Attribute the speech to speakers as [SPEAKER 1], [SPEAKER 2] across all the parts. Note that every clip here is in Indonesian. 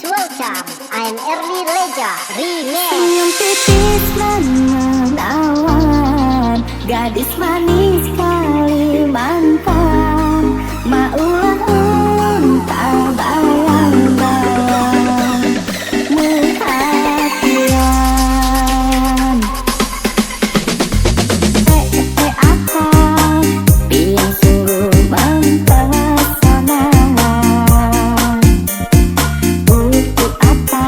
[SPEAKER 1] welcome. I'm Early Leja Remix.
[SPEAKER 2] Senyum tipis menawan, gadis manis Kalimantan, maulah unta bayang-bayang perhatian. Akang yang sungguh mempesona. Untuk apa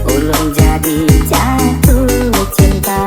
[SPEAKER 2] ulun jadi jatuh cinta?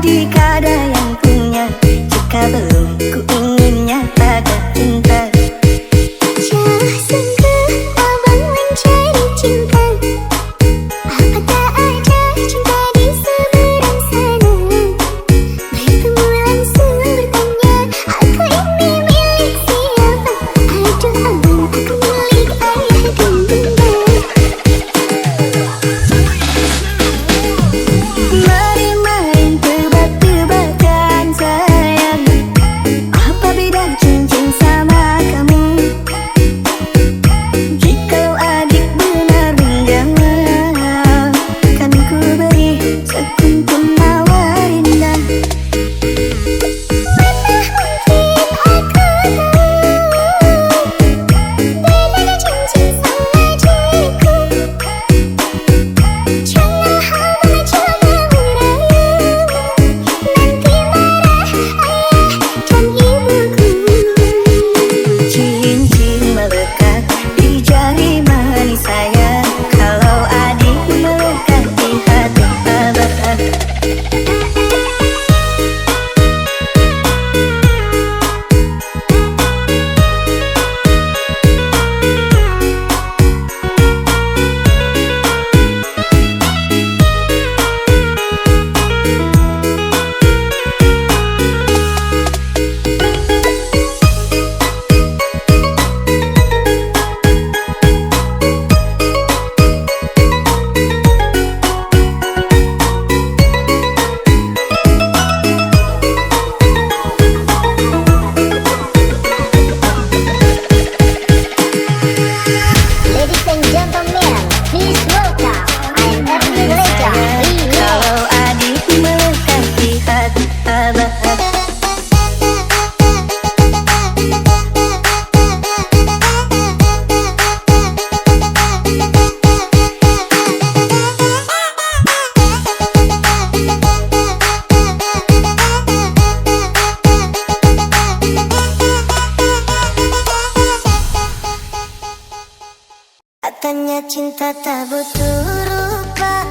[SPEAKER 2] adik ada yang punya. Jika belum, ku ingin nyatakan cinta.
[SPEAKER 3] Jangan sangka abang mencari cinta. Apa tak ada cinta di seberang sana? Baikmu langsung bertanya, aku ini milik siapa? Aduh abang, aku milik ayah dan bunda.
[SPEAKER 2] Mari main tebak-tebakan sayang, apa beda cincin sama kamu? Jikalau adik benar menjawab, kan ku beri sekuntum mawar indah.
[SPEAKER 3] Mana mungkin aku tahu bedanya cincin sama diriku. Jangan abang coba merayu, nanti marah ayah dan ibuku.
[SPEAKER 2] Cincin melekat di jari manis saya, kalau adik melekat di hati abah.
[SPEAKER 1] Ladies and gentlemen, please welcome I'm Ernie Leja Remix.
[SPEAKER 2] Kalau adik melekat di hati abah.
[SPEAKER 3] Katanya cinta tak butuh rupa,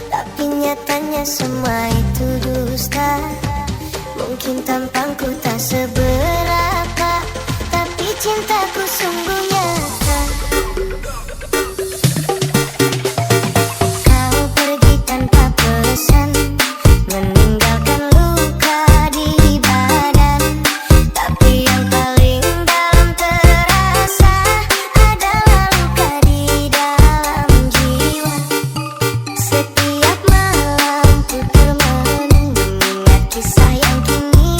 [SPEAKER 3] tapi nyatanya semua itu dusta. Mungkin tampangku tak seberapa, tapi cintaku sungguh nyata. Kau pergi tanpa pesan, meninggalkan luka di badan. Tapi yang paling dalam terasa adalah luka di dalam jiwa. Setiap malam ku termenung mengingat kisah yang kini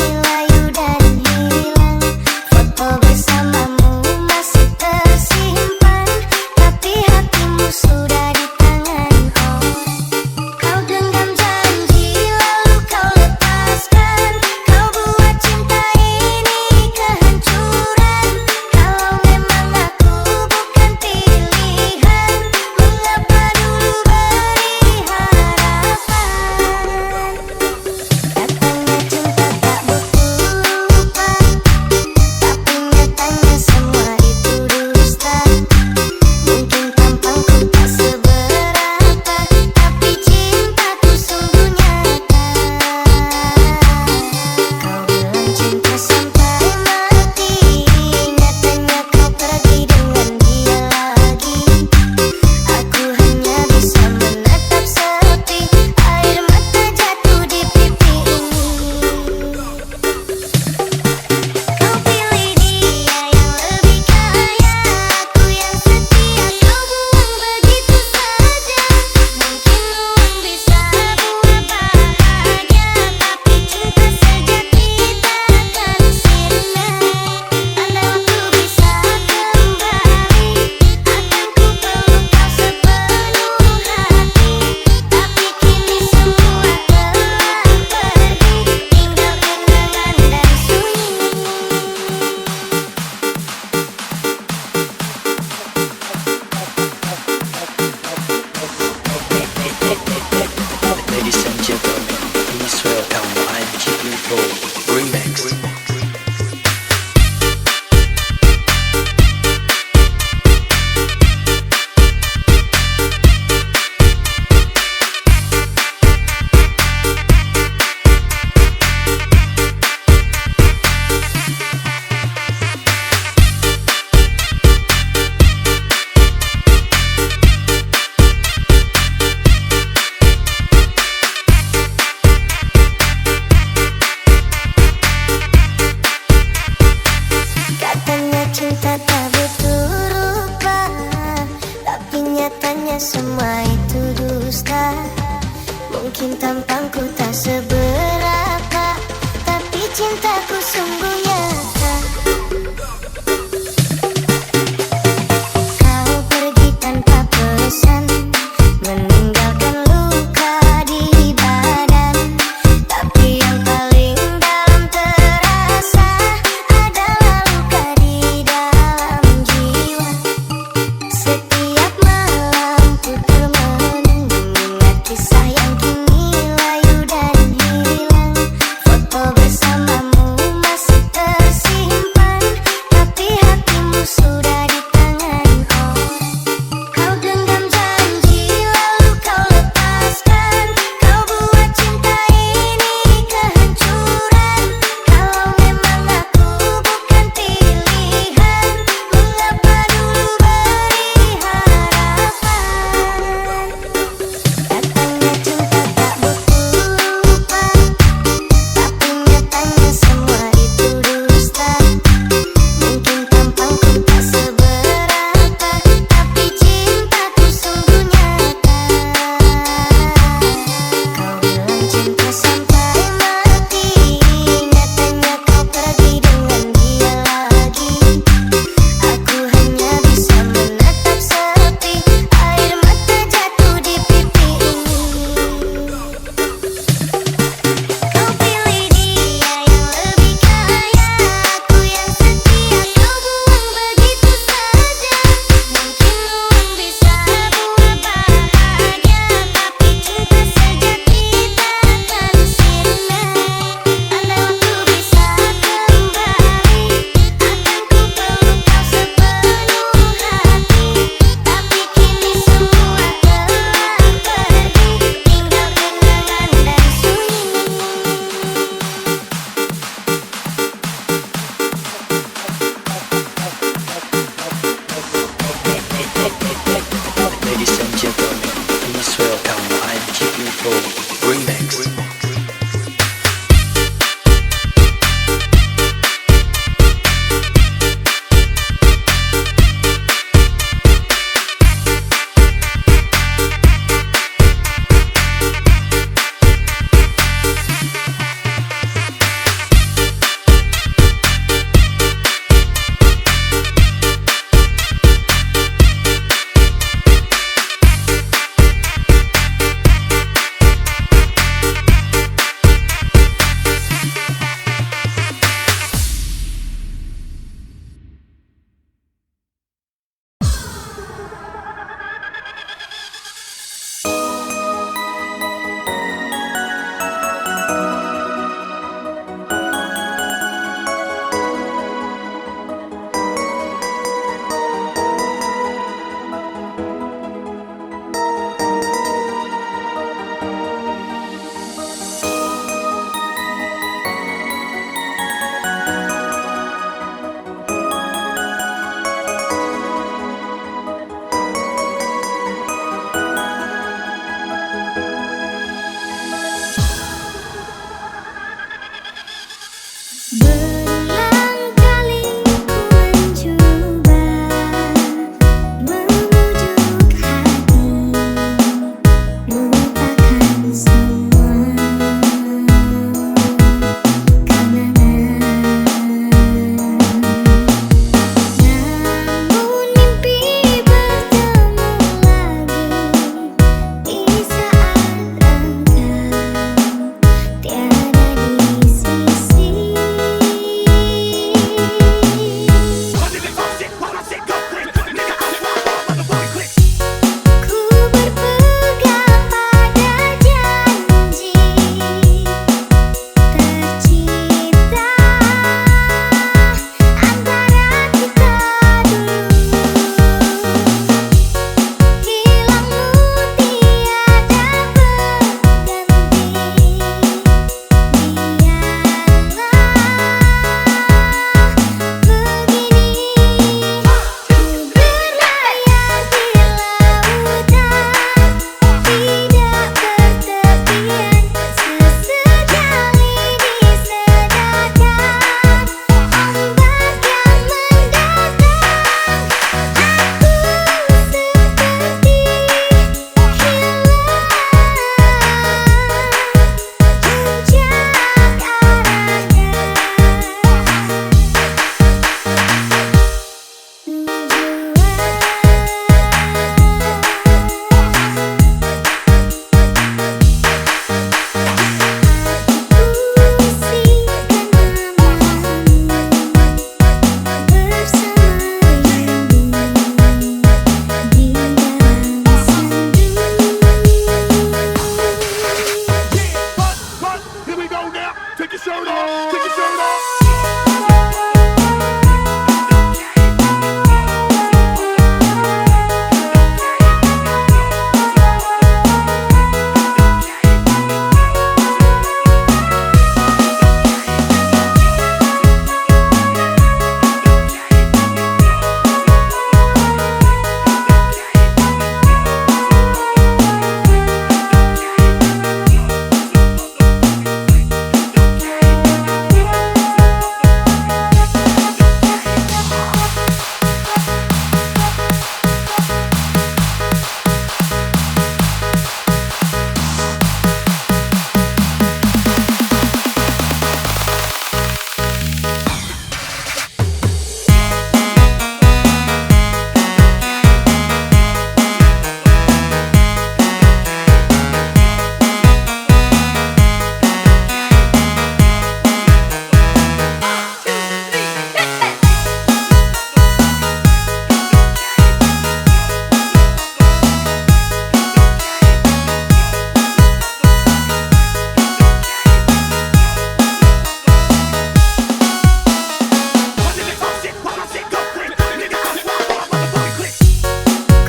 [SPEAKER 3] cintaku sungguh nyata. Kau pergi tanpa pesan, meninggalkan luka di badan. Tapi yang paling dalam terasa adalah luka di dalam jiwa. Setiap malam ku termenung mengingat kisah yang kini layu dan hilang. Foto bersamamu masih
[SPEAKER 4] now. Take your shirt off. Take your shirt off.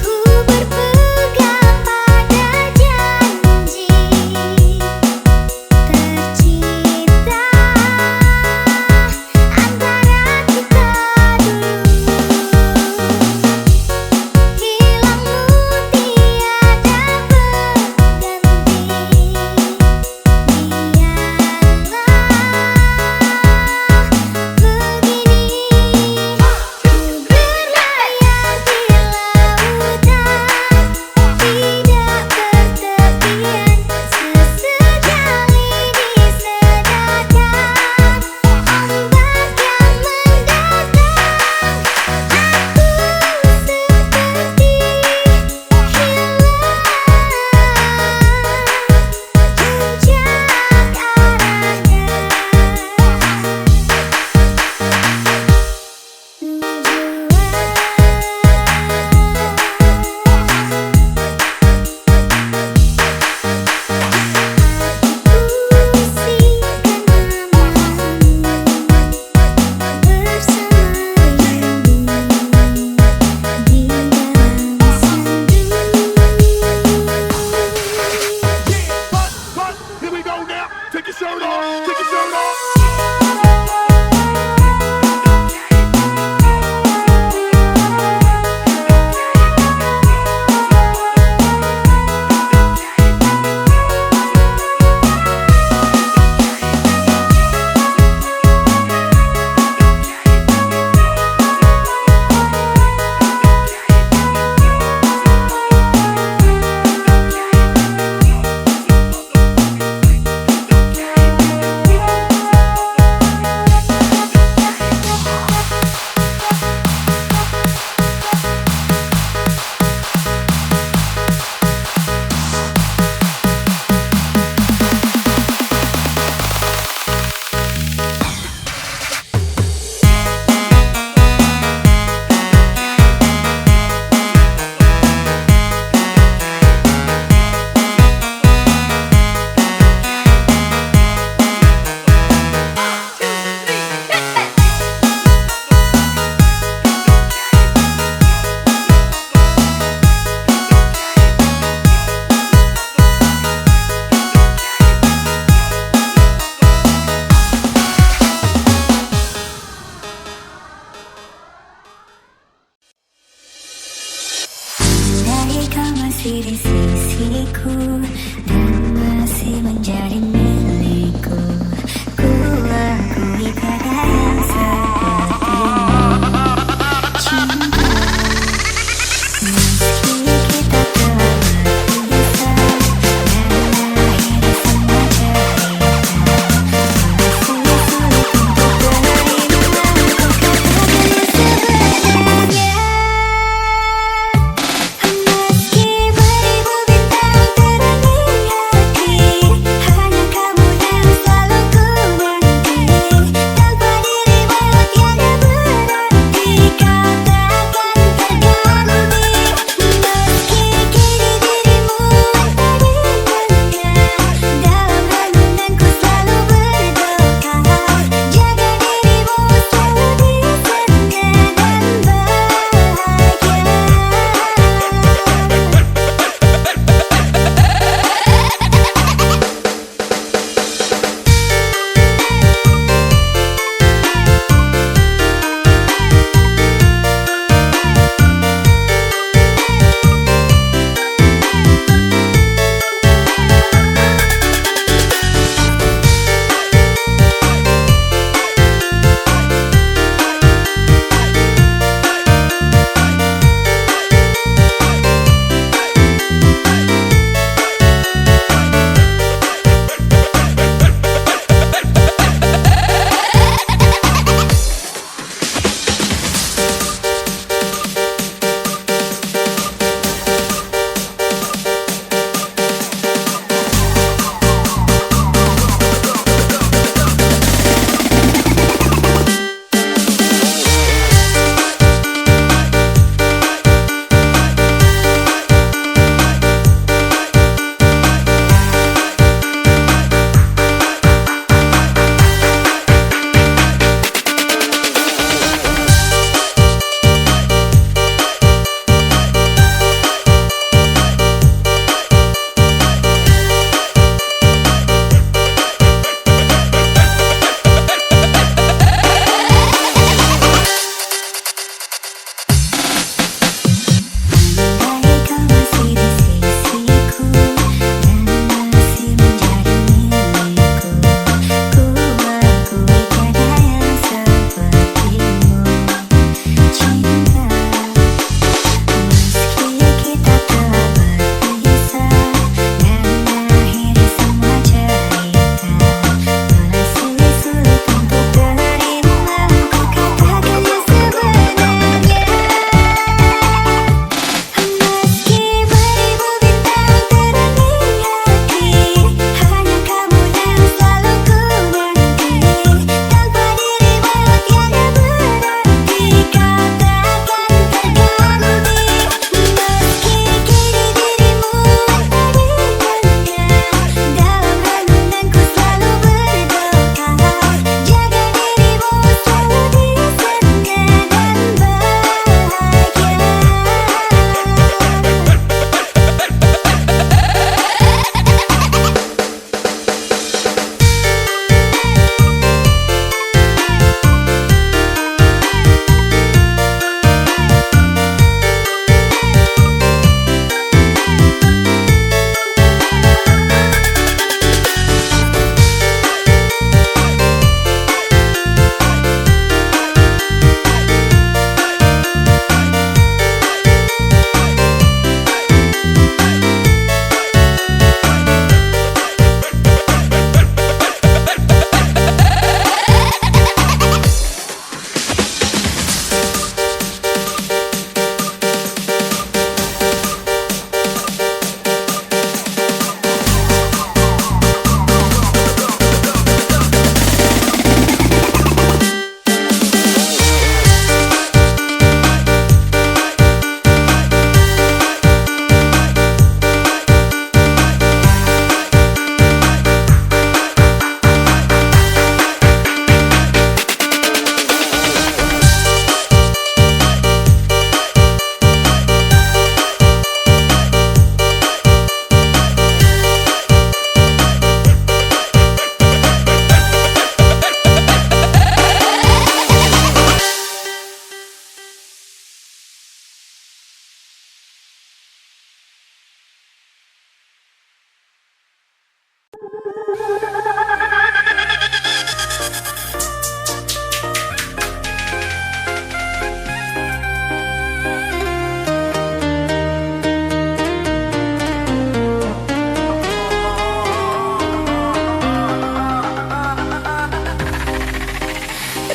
[SPEAKER 3] Ku berpegang pada janji tercipta antara kita dulu. Hilangmu tiada berganti. Biarlah begini. Berlayar di lautan, tidak bertepian. Sesekali disedarkan ombak yang mendatang. Aku seperti hilang jejak
[SPEAKER 4] Here we go now. Take your shirt off. Take your shirt off.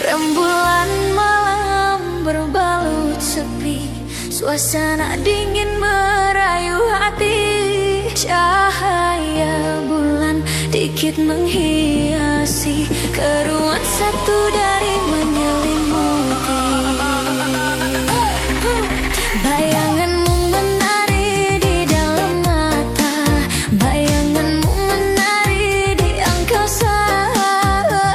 [SPEAKER 2] Rembulan malam berbalut sepi, suasana dingin merayu hati. Cahaya bulan dikit menghiasi keruan satu dari menyelimuti. Bayanganmu menari di dalam mata, bayanganmu menari di angkasa.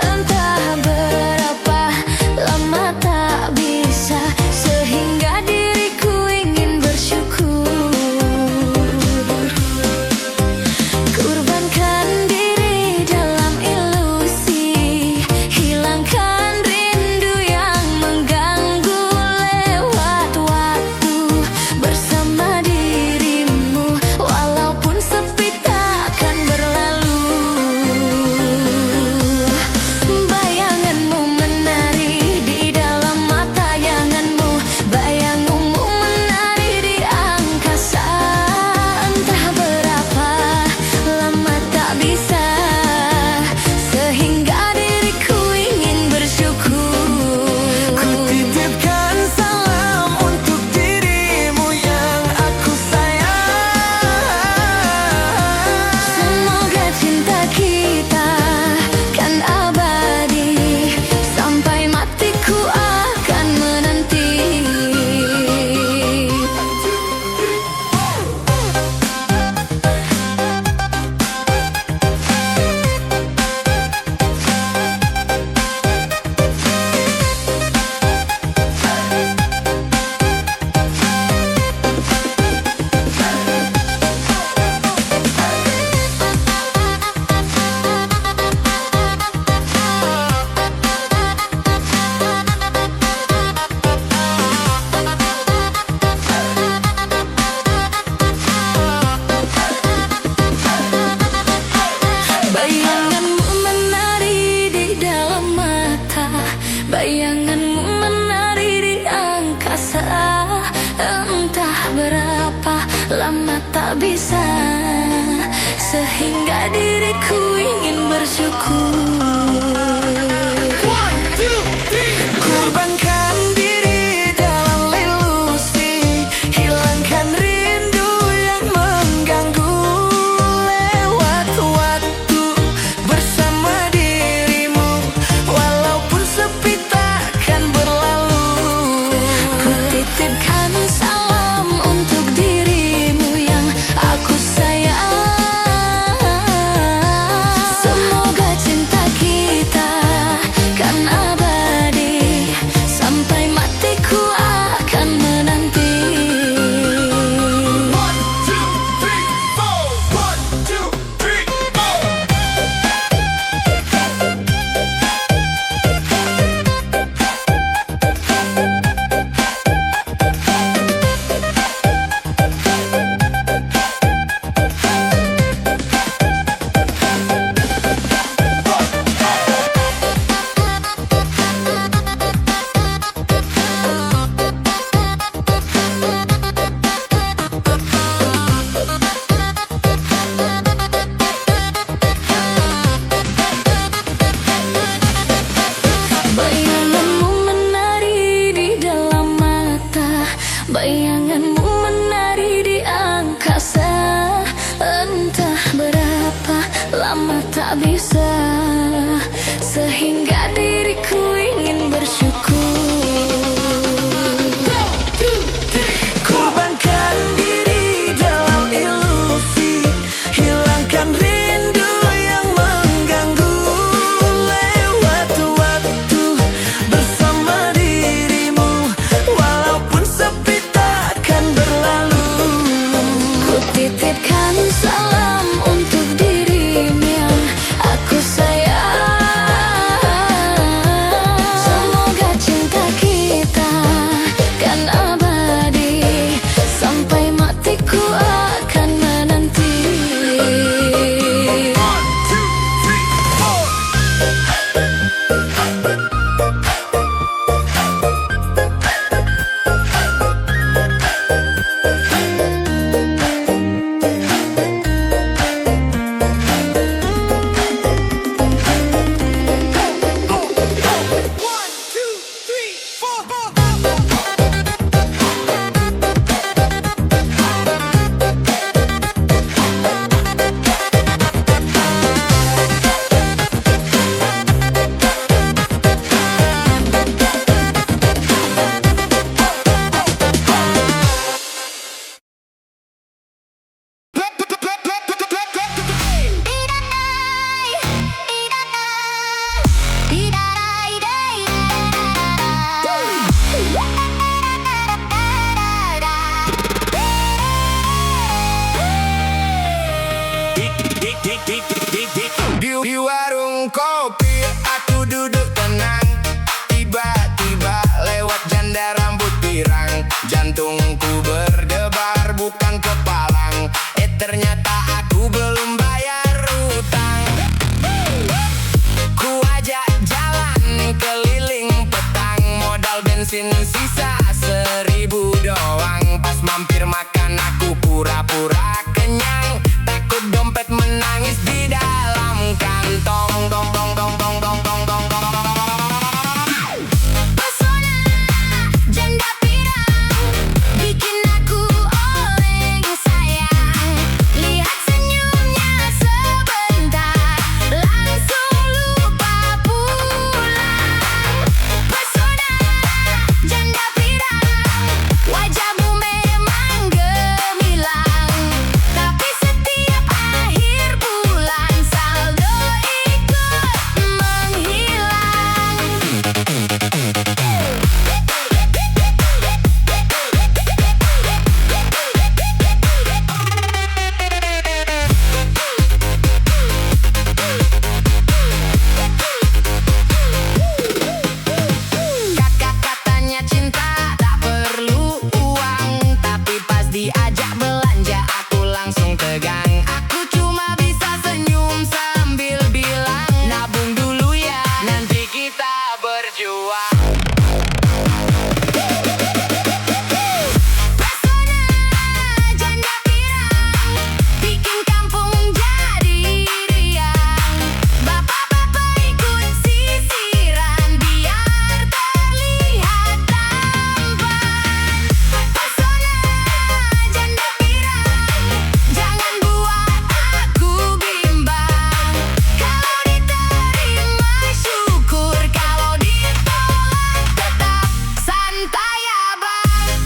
[SPEAKER 2] Entah berapa lama tak bisa, sehingga diriku ingin bersyukur. Kurbankan diri dalam ilusi, hilangkan rindu yang mengganggu. Lewat waktu bersama dirimu, walaupun sepi takkan berlalu. Bayanganmu menari di dalam mata, bayanganmu menari di angkasa. Entah berapa lama tak bisa, sehingga diriku ingin bersyukur.
[SPEAKER 5] Ku titipkan salam untuk dirimu yang aku sayang.
[SPEAKER 2] Semoga cinta kita kan abadi, sampai matiku akan menanti. Bayanganmu menari di dalam mata, bayanganmu menari di angkasa. Entah berapa lama tak bisa, sehingga diriku ingin bersyukur.
[SPEAKER 5] Kurbankan diri dalam ilusi, hilangkan rindu yang mengganggu. Lewat waktu bersama dirimu, walaupun sepi takkan berlalu.
[SPEAKER 2] Ku titipkan salam untuk dirimu yang aku sayang. Semoga cinta kita kan abadi, sampai matiku akan menanti.
[SPEAKER 4] 1, 2, 3,
[SPEAKER 2] 4. Bayanganmu menari di dalam mata, bayanganmu menari di angkasa. Entah berapa lama tak bisa, sehingga diriku ingin bersyukur.
[SPEAKER 5] Kurbankan diri dalam ilusi, hilangkan rindu yang mengganggu. Lewat waktu bersama dirimu, walaupun sepi takkan berlalu.
[SPEAKER 2] Ku titipkan salam untuk dirimu yang aku sayang. Semoga cinta kita kan abadi, sampai matiku akan menanti.
[SPEAKER 4] 1, 2, 3, 4.
[SPEAKER 5] duduk tenang. Tiba-tiba lewat janda rambut pirang. Jantungku berdebar bukan kepalang. Ternyata aku belum bayar utang. Ku ajak jalan keliling petang. Modal bensin sisa 1000 doang. Pas mampir makan aku pura-pura kenyang. Takut dompet menangis di dalam kantong. Dong dong dong dong dong dong dong dong.
[SPEAKER 3] Pesona janda pirang bikin aku oleng sayang. Lihat senyumnya sebentar langsung lupa pulang. Pesona janda pirang, wajahmu memang gemilang. Tapi setiap akhir bulan saldo ikut menghilang.
[SPEAKER 5] Kakak katanya cinta tak perlu uang. Tapi pas diajak belanja aku langsung tegang. Aku cuma bisa senyum sambil bilang, nabung dulu ya, nanti kita berjuang.
[SPEAKER 3] Pesona janda pirang bikin kampung jadi riang. Bapak-bapak ikut sisiran biar terlihat tampan. Pesona janda pirang, jangan buat aku bimbang. Kalau diterima syukur, kalau ditolak tetap santai abang.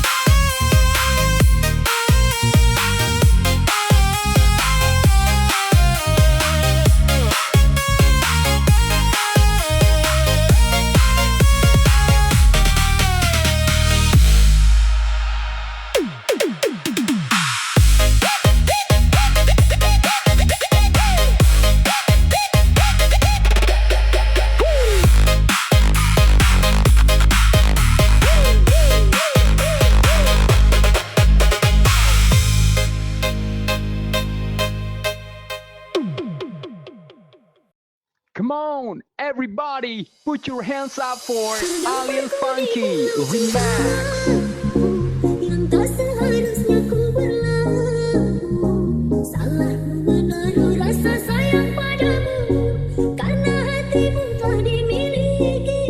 [SPEAKER 6] Come on, everybody, put your hands up for Alien Funky Remix.
[SPEAKER 3] Yang tak seharusnya ku berlaku, salah menaruh rasa sayang padamu, karena hatimu telah dimiliki.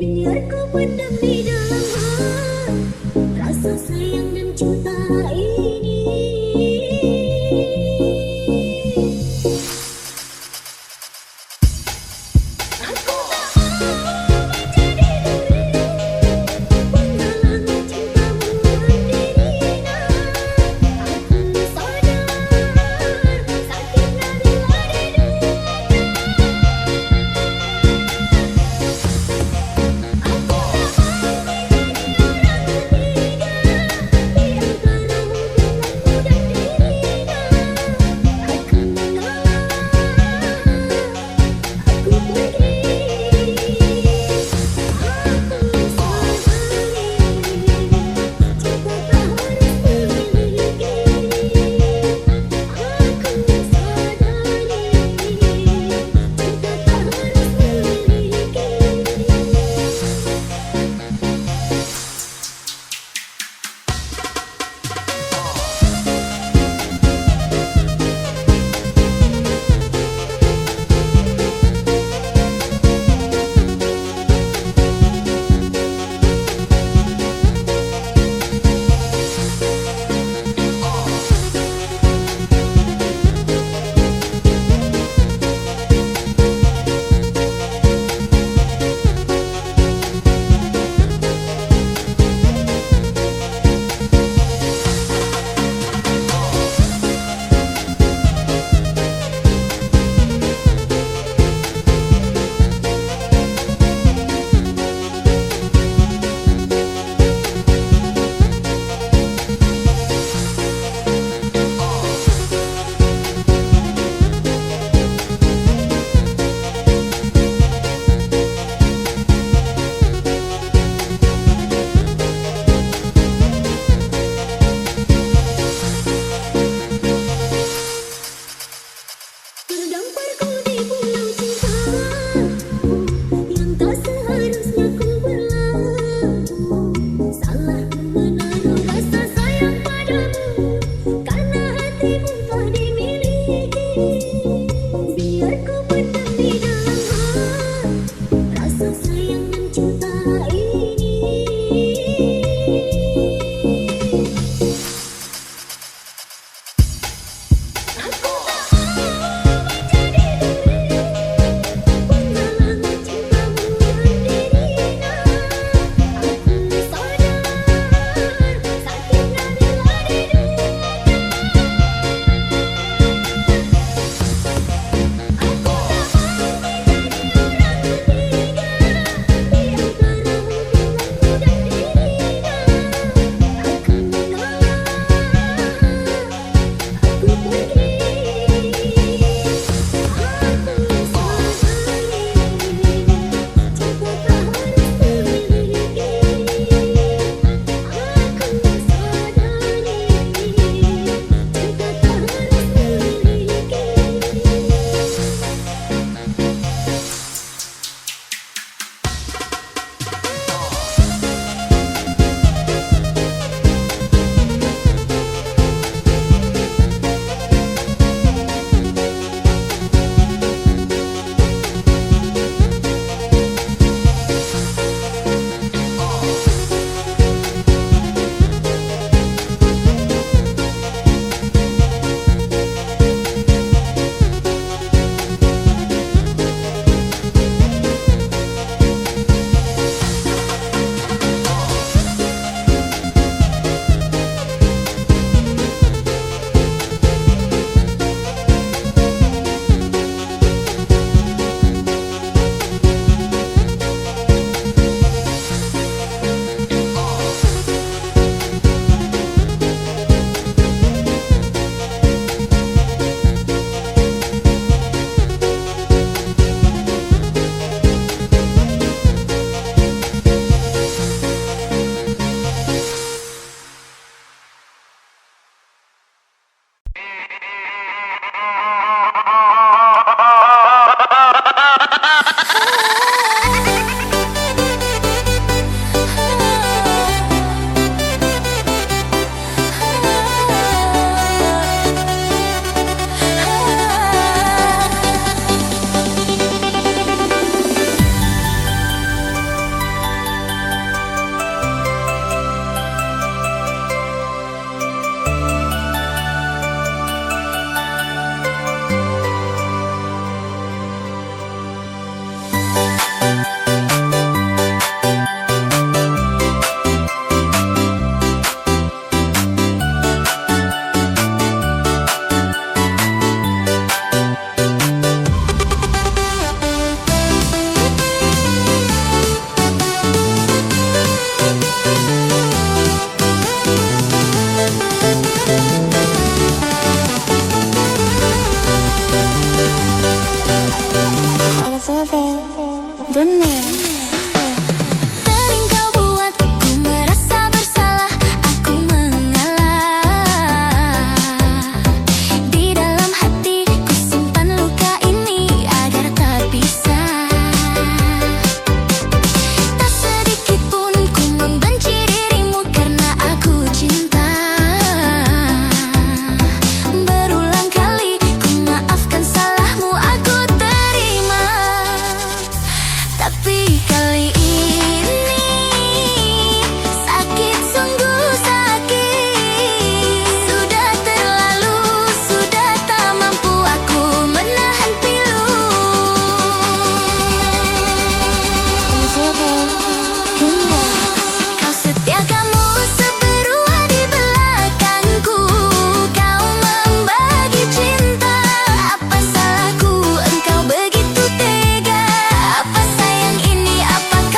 [SPEAKER 3] Biar ku pendam di dalam hati rasa sayang dan cinta ini. Aku tak mau menjadi duri,
[SPEAKER 2] Dunia.
[SPEAKER 3] Sering kau buat aku merasa bersalah, aku mengalah. Di dalam hati ku simpan luka ini agar tak bisa. Tak sedikit pun ku membenci dirimu karena aku cinta. Berulang kali ku maafkan salahmu, aku terima. Tapi kali ini sakit, sungguh sakit. Sudah terlalu, sudah tak mampu aku menahan pilu. Kau setia, kamu seberua di belakangku. Kau membagi cinta. Apa salahku engkau begitu tega? Apa sayang ini, apakah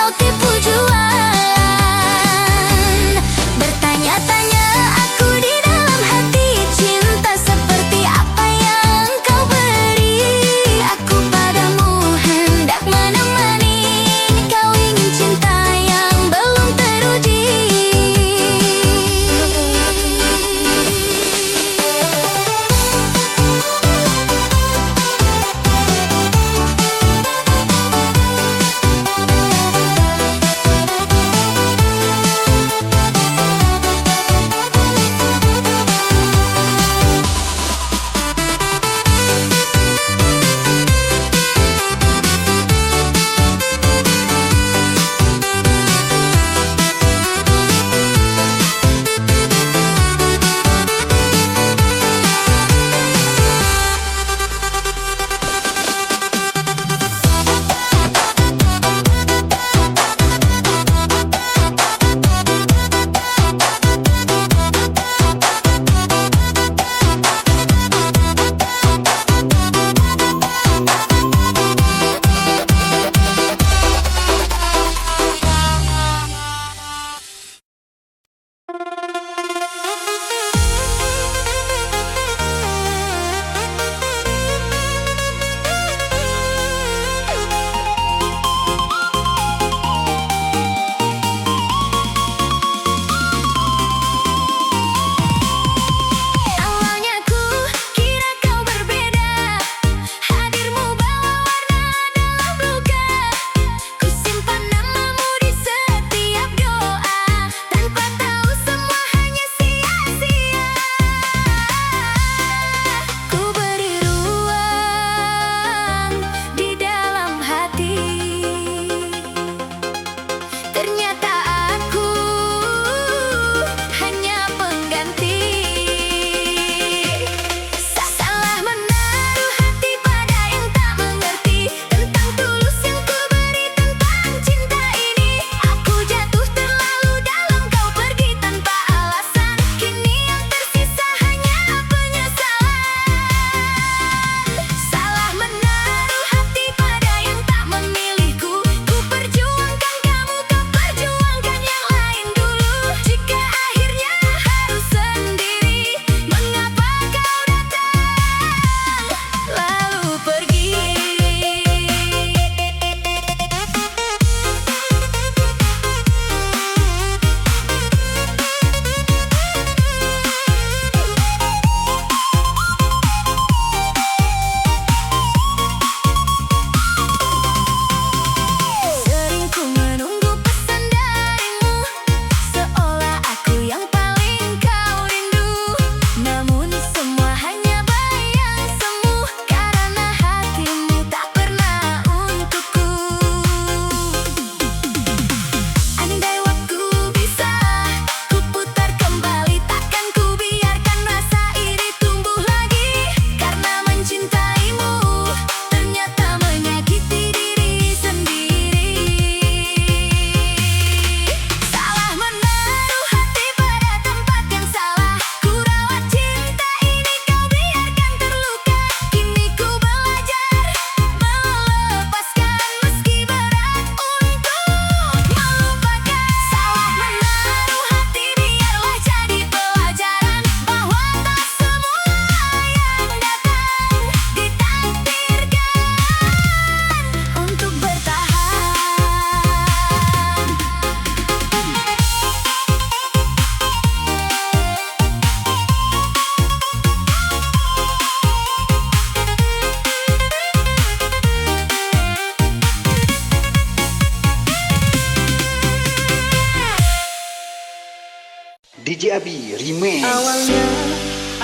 [SPEAKER 7] DJ Abi Remix.
[SPEAKER 2] Awalnya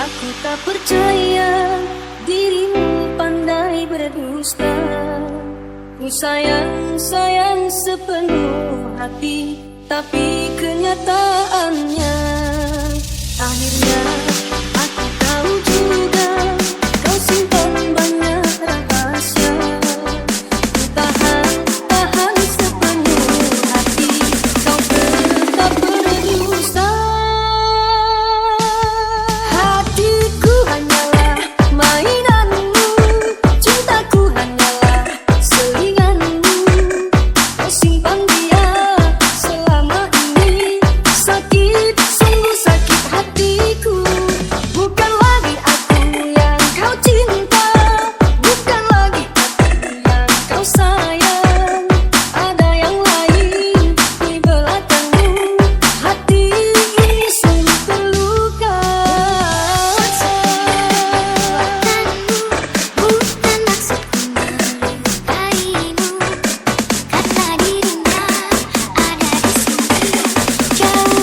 [SPEAKER 2] aku tak percaya dirimu pandai berdusta. Ku sayang sepenuh hati, tapi kenyataannya akhirnya aku tahu juga kau simpan banyak rahasia. Ku tahan sepenuh hati, kau tetap berdusta. Hatiku hanyalah mainanmu, cintaku hanyalah selinganmu. Kau simpan dia selama ini, sakit, sungguh sakit hatiku. Bukan lagi aku yang kau cinta, bukan lagi aku yang kau sayang. Ada yang lain di belakangmu, hati ini sungguh terluka.
[SPEAKER 3] Bukan maksudku melukaimu, karena dirinya ada di sini. Jauh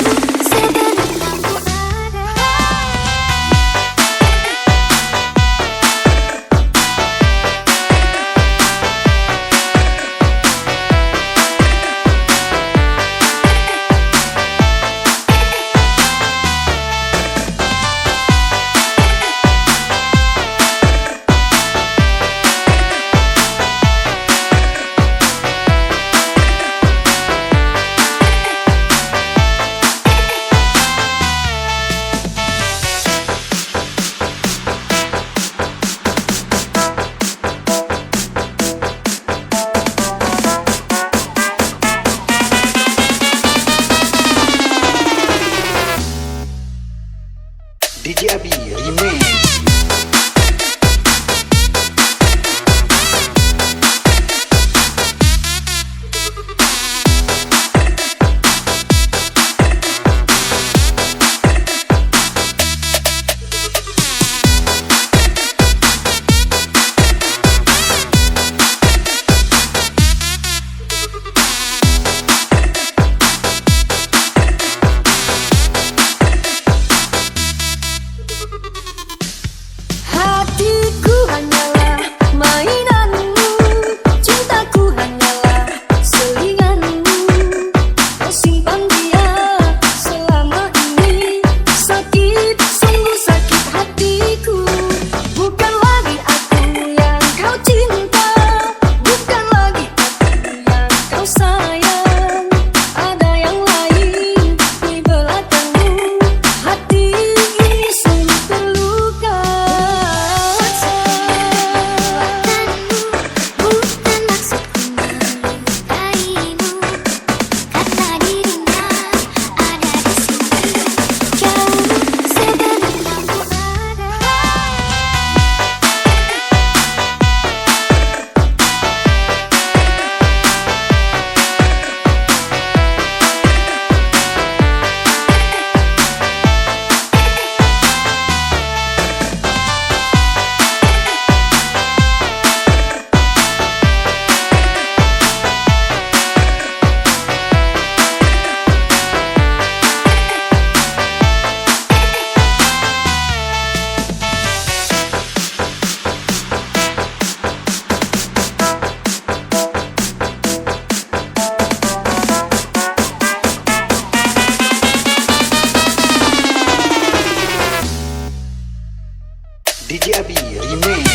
[SPEAKER 3] sebelum kamu ada.
[SPEAKER 7] DJ Abi Remix.
[SPEAKER 2] Hatiku hanyalah mainanmu, cintaku hanyalah selinganmu. Kau simpan dia selama ini, sakit, sungguh sakit hatiku. Bukan lagi aku yang kau cinta, bukan lagi aku yang kau sayang. Ada yang lain di belakangmu, hati ini sungguh terluka.
[SPEAKER 3] Bukan maksudku melukaimu, karena dirinya ada di sini. Jauh sebelum kamu ada.
[SPEAKER 7] DJ Abi Remix.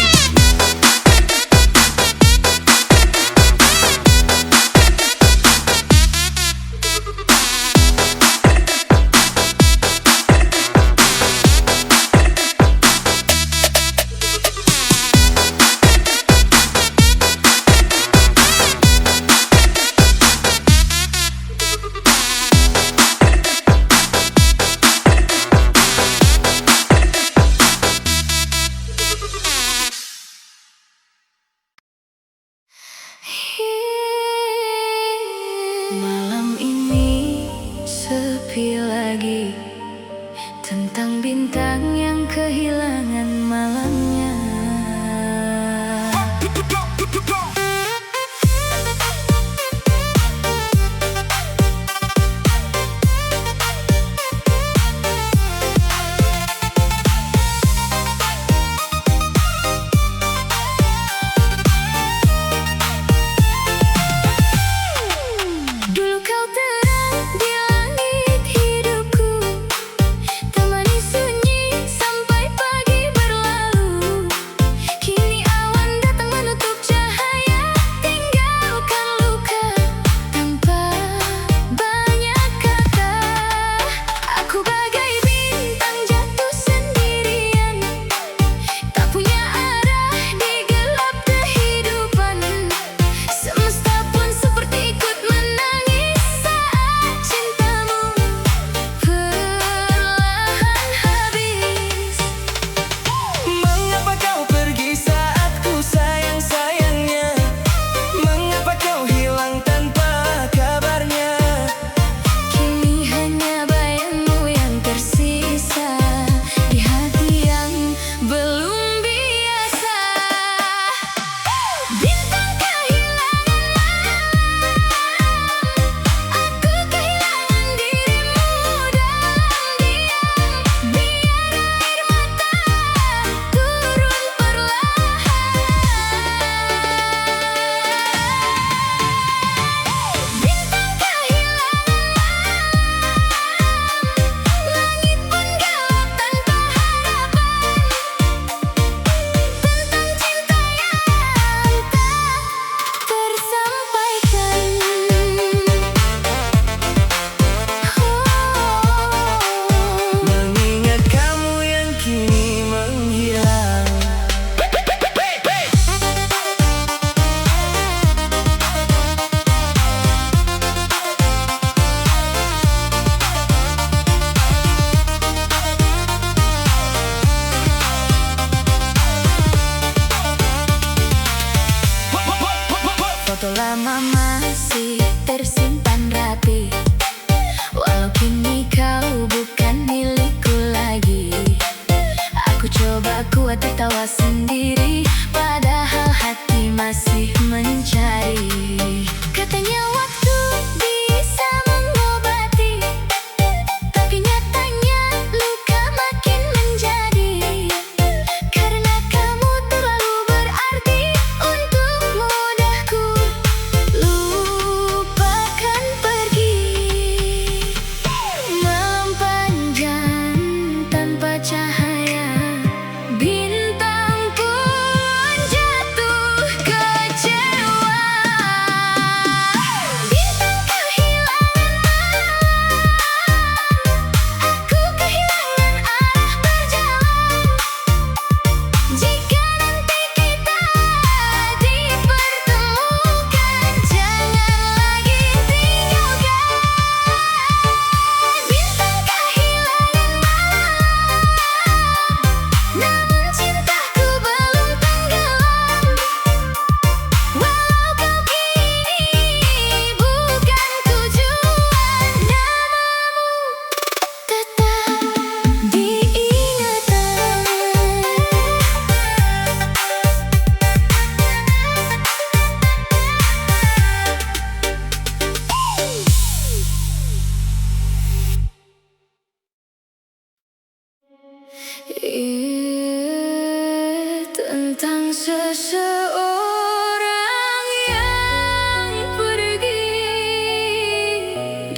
[SPEAKER 2] Malam ini sepi lagi, tentang bintang yang kehilangan malamnya.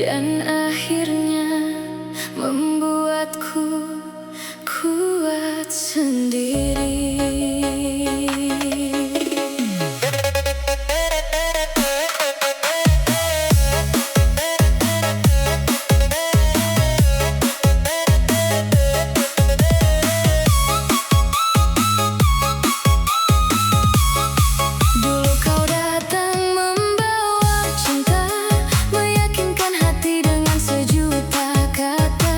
[SPEAKER 3] dan akhirnya membuatku kuat sendiri. Dulu kau datang membawa cinta, meyakinkan hati dengan sejuta kata.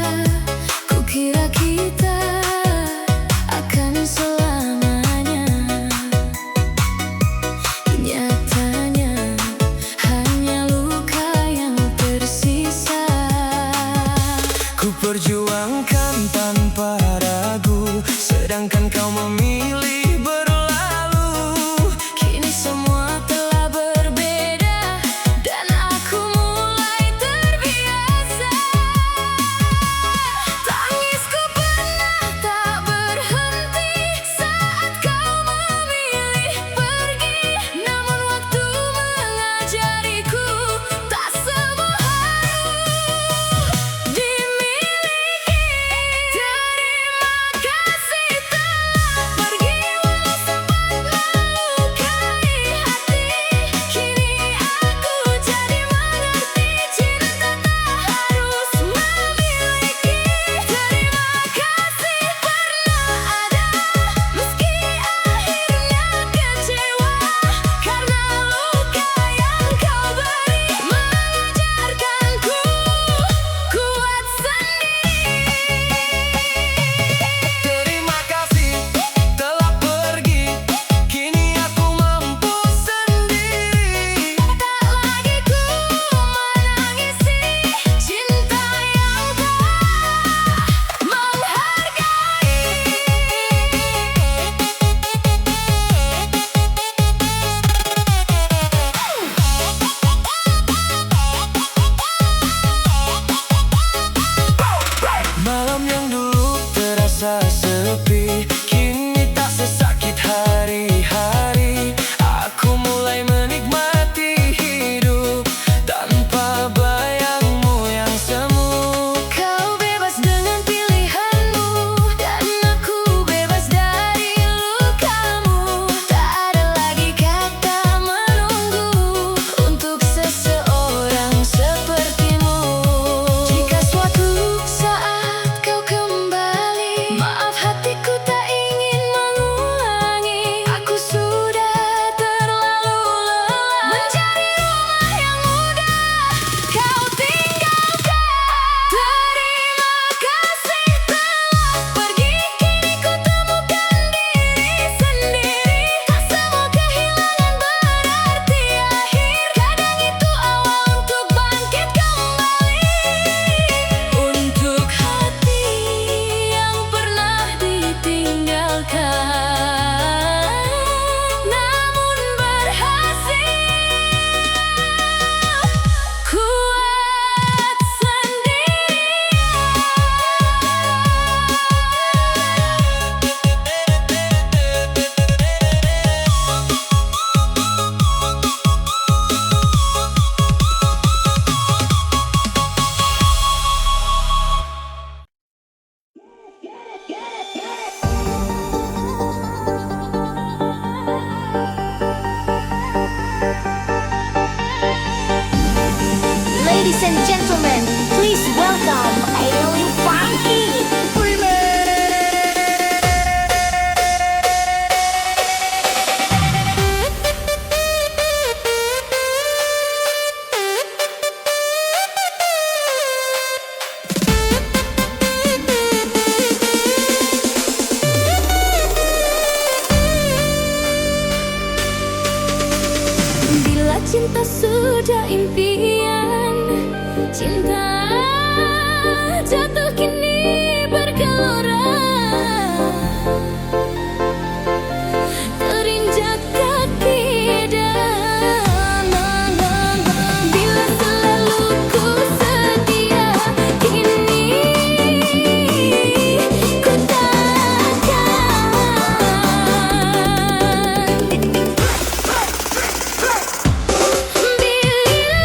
[SPEAKER 3] Kukira kita akan selamanya, nyatanya hanya luka yang tersisa.
[SPEAKER 5] Ku perjuangkan tanpa ragu, sedangkan kau memilih berlalu.
[SPEAKER 3] Kini semua telah berbeda dan aku mulai terbiasa. Tangisku pernah tak berhenti saat kau memilih pergi. Namun waktu mengajariku tak semua harus dimiliki. Terima kasih telah pergi walau sempat melukai hati. Kini aku jadi mengerti cinta tak harus memiliki. Terima kasih pernah ada meski akhirnya kecewa, karena luka yang kau beri mengajarkanku kuat sendiri.
[SPEAKER 5] Terima kasih telah pergi, kini aku mampu sendiri.
[SPEAKER 3] Tak lagi ku menangisi cinta yang tak menghargai.
[SPEAKER 5] Malam yang dulu terasa sepi, kini tak sesakit hari-hari. Aku mulai menikmati hidup tanpa bayangmu yang semu.
[SPEAKER 3] Kau bebas dengan pilihanmu dan aku bebas dari lukamu. Tak ada lagi kata menunggu untuk seseorang sepertimu. Jika suatu saat kau kembali, maaf hatiku tak ingin mengulangi. Aku sudah terlalu lelah mencari rumah yang mudah kau tinggalkan. Terima kasih telah pergi, kini ku temukan diri sendiri. Tak semua kehilangan berarti akhir, kadang itu awal untuk bangkit kembali. Untuk hati yang pernah ditinggalkan namun berhasil kuat
[SPEAKER 1] Ladies and gentlemen, please welcome Alien Funky.
[SPEAKER 3] Bila cinta sudah impian, cinta jatuh kini bergelora. Terinjak kaki dan bila selalu ku setia, kini ku takkan. Bila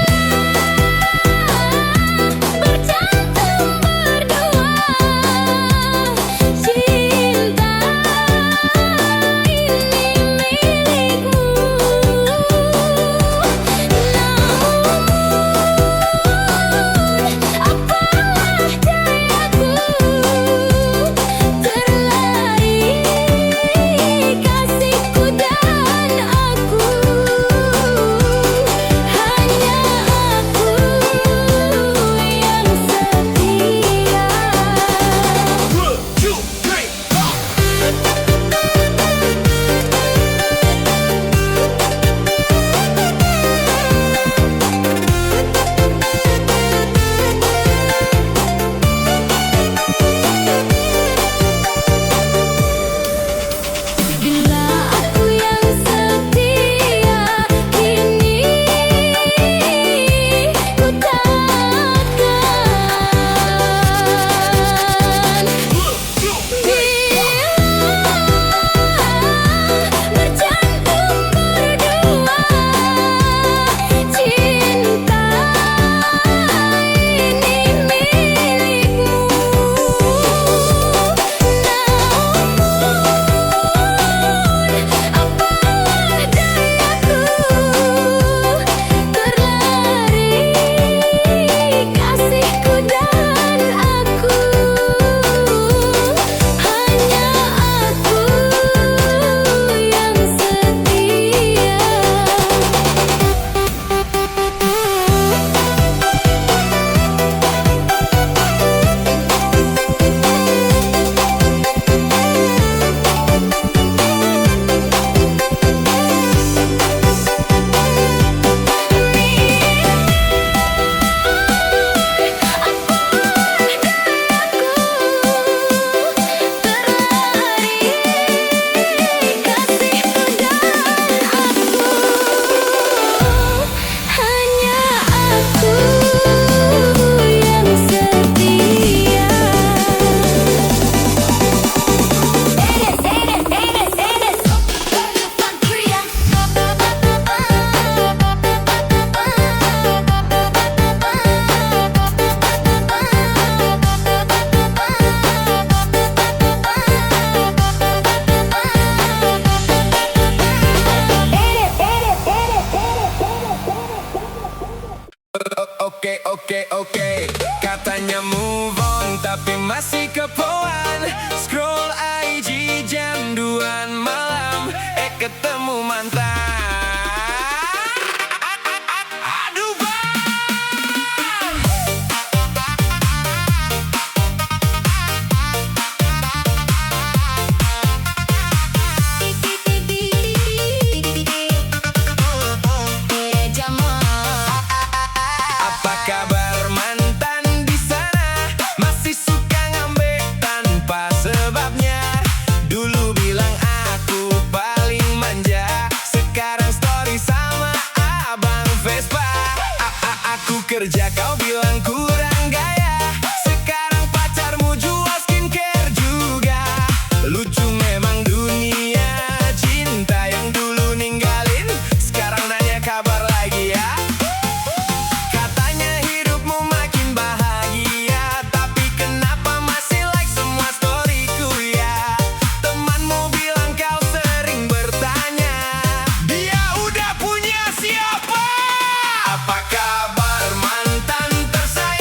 [SPEAKER 5] oke. Katanya move on tapi masih kepoan. Scroll IG jam 2 malam, ketemu mantan. Aduh bang. Apa kabar mantan di sana? Masih suka ngambek tanpa sebabnya. Dulu bilang aku paling manja, sekarang story sama abang Vespa. Aku kerja kau bilang kurang gaya, sekarang pacarmu jual skincare juga. Lucu memang dunia cinta, yang dulu ninggalin sekarang nanya kabar lagi ya. Katanya hidupmu makin bahagia, tapi kenapa masih like semua storyku ya? Temanmu bilang kau sering bertanya, dia udah punya siapa? Apa kabar mantan tersayang?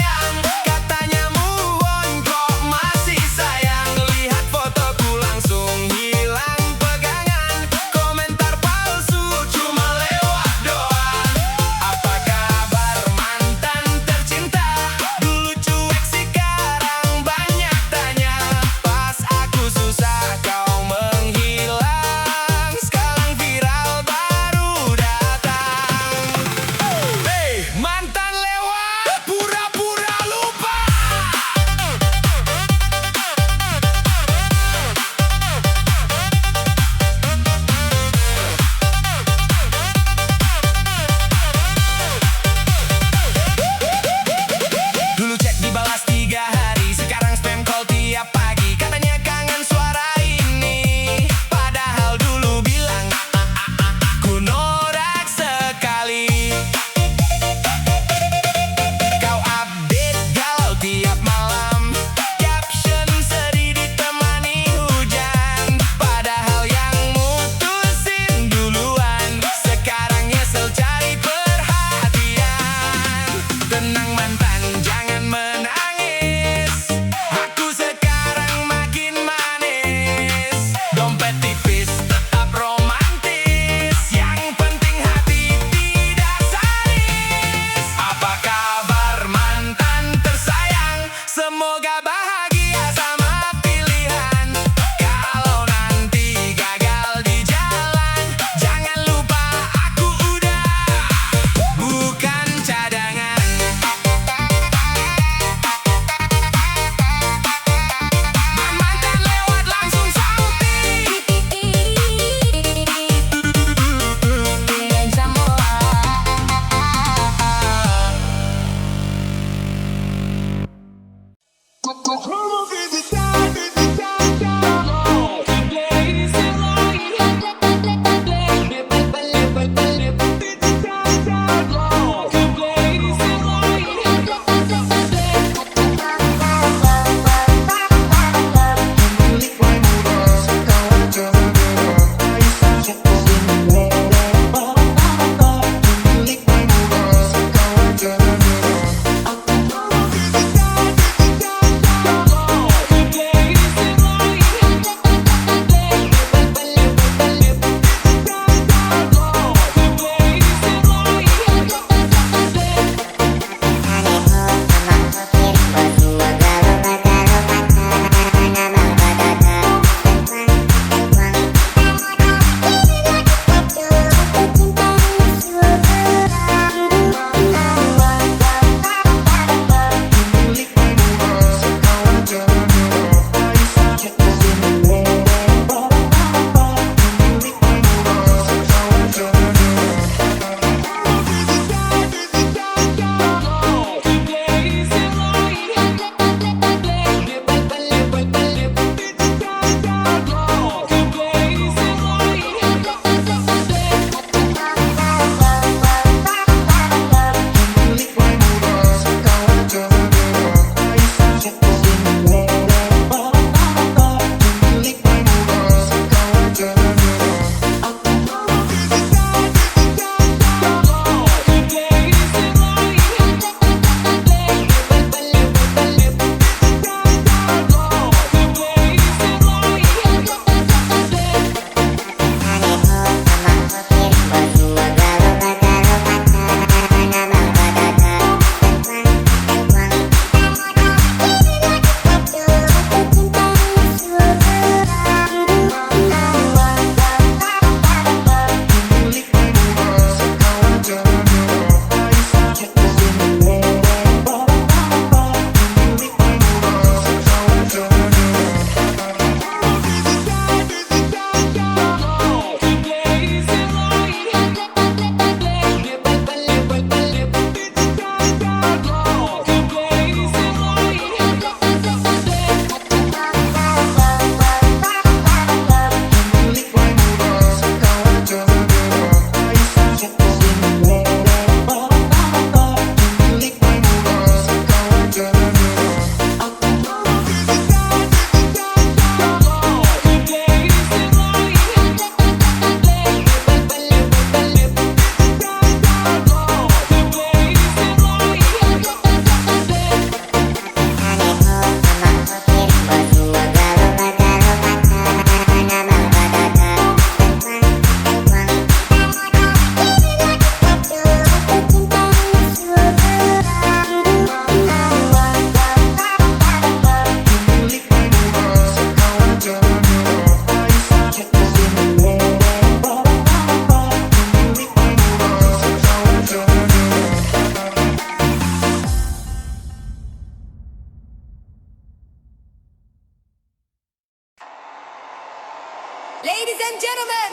[SPEAKER 8] and gentlemen,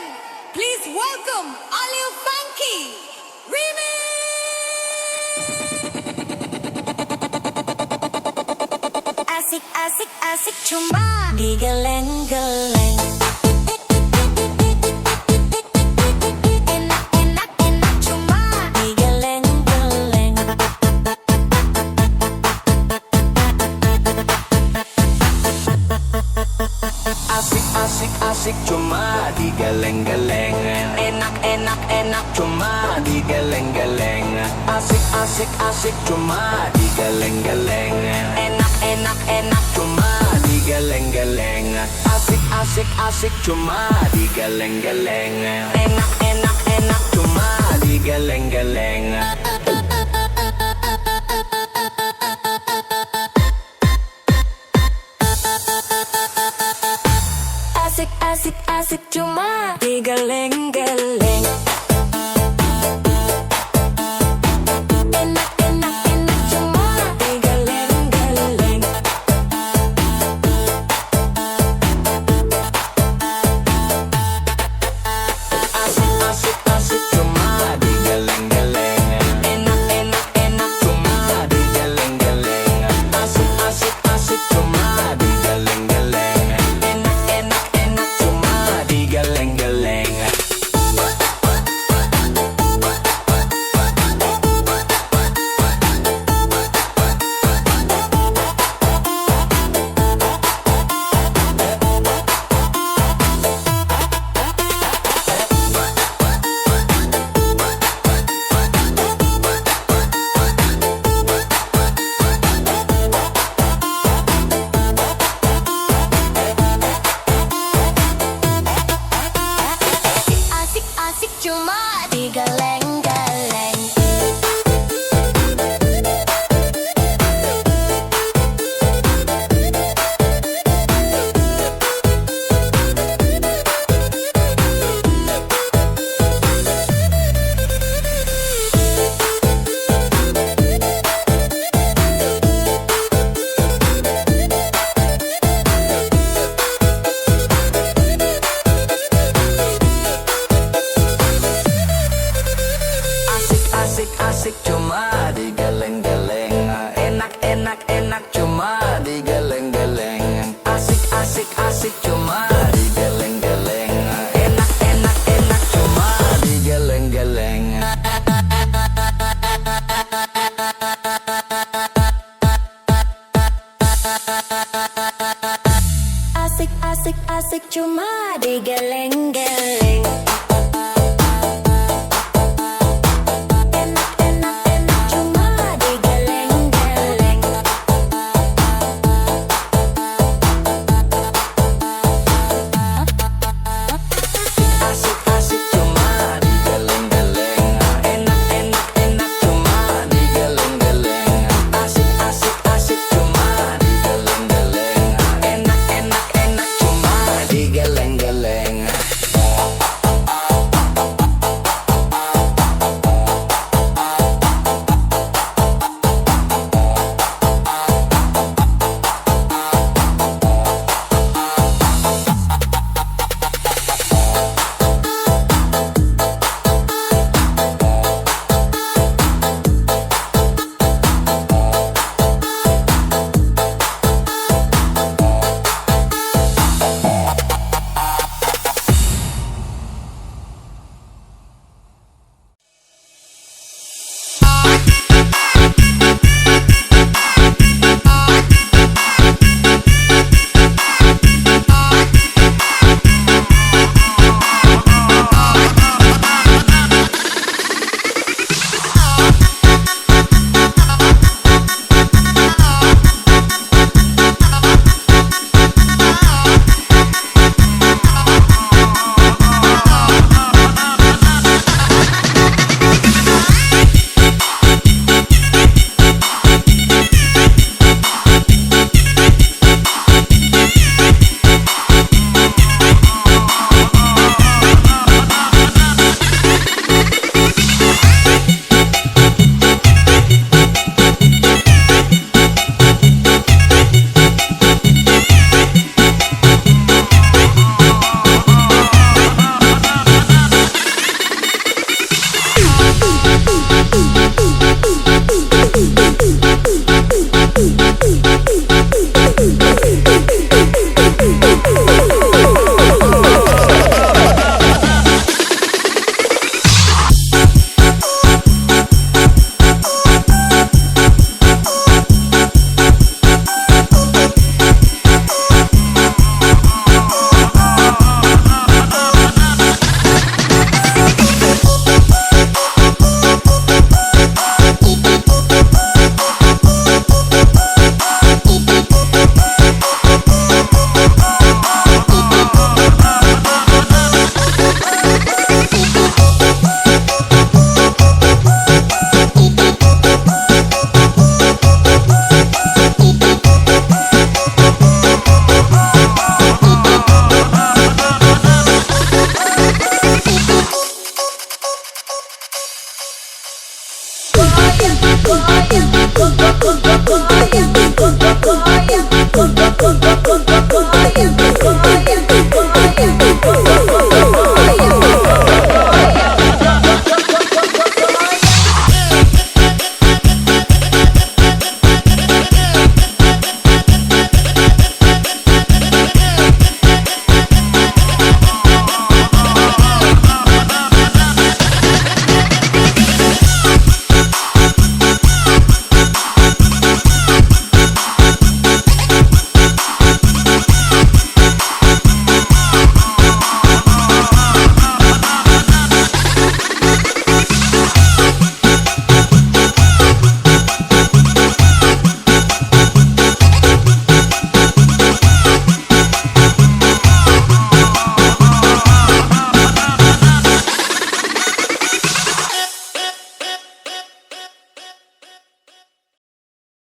[SPEAKER 8] please welcome Alil Funky Remix.
[SPEAKER 2] Asik asik asik cuma digeleng-geleng. Enak enak enak cuma digeleng-geleng.
[SPEAKER 5] Asik asik asik cuma digeleng-geleng. Enak enak enak cuma digeleng-geleng. Asik asik asik cuma digeleng-geleng. Enak enak enak cuma digeleng-geleng. Asik asik asik cuma digeleng-geleng. Enak enak enak cuma digeleng-geleng.